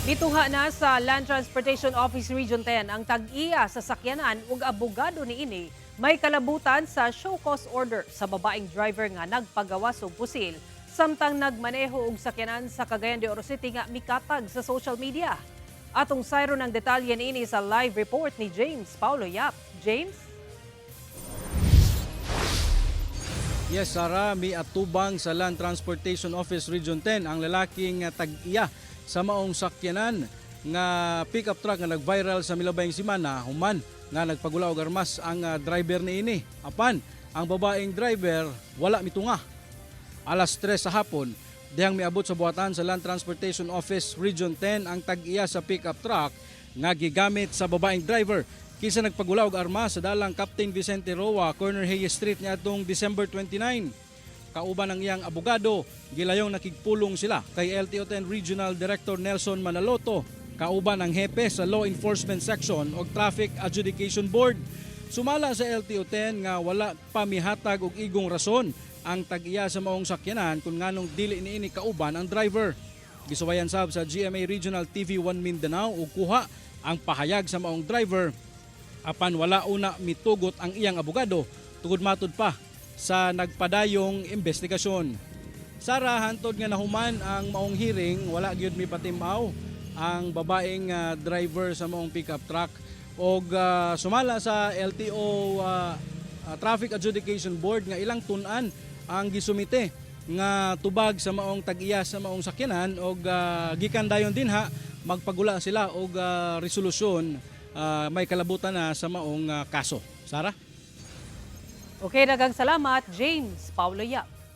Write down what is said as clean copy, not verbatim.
Mitungha na sa Land Transportation Office Region 10 ang Tag-iya sa sakyanan ug abogado niini may kalabutan sa show cause order sa babaeng driver nga nagpagawas og pusil samtang nagmaneho og sakyanan sa Cagayan de Oro City nga mikatag sa social media. Atong sayro ng detalye niini sa live report ni James Paulo Yap. James? Yes, Sara, may atubang sa Land Transportation Office Region 10 ang lalaking Tag-iya sa maong sakyanan nga pickup truck nga nag-viral sa milabayng semana human nga nagpagula og armas ang driver niini. Apan ang babaeng driver wala mitungha. Alas 3 sa hapon dihang miabot sa buhatan sa Land Transportation Office Region 10 ang Tag-iya sa pickup truck nga gigamit sa babaeng driver kisa nagpagula og armas sa dalang Captain Vicente Roa, Corner Hayes Street niadtong December 29. Kauban ang iyang abogado, gilayong nakigpulong sila kay LTO-10 Regional Director Nelson Manaloto, kauban ang hepe sa Law Enforcement Section o Traffic Adjudication Board. Sumala sa LTO-10 nga wala pamihatag og igong rason ang Tag-iya sa maong sakyanan kung nganong dili niini kauban ang driver. Gisuwayan sab sa GMA Regional TV1 Mindanao og kuha ang pahayag sa maong driver. Apan wala una mitugot ang iyang abogado tungod matud pa sa nagpadayong investigasyon. Sara, hantod nga nahuman ang maong hearing, wala gyud mi patimaw ang babaeng driver sa maong pickup truck og sumala sa LTO Traffic Adjudication Board nga ilang tun-an ang gisumite nga tubag sa maong Tag-iya sa maong sakyanan og gikan dayon dinha magpagula sila og resolusyon may kalabutan na sa maong kaso. Sara? Okay, daghang salamat, James Paulo Yap.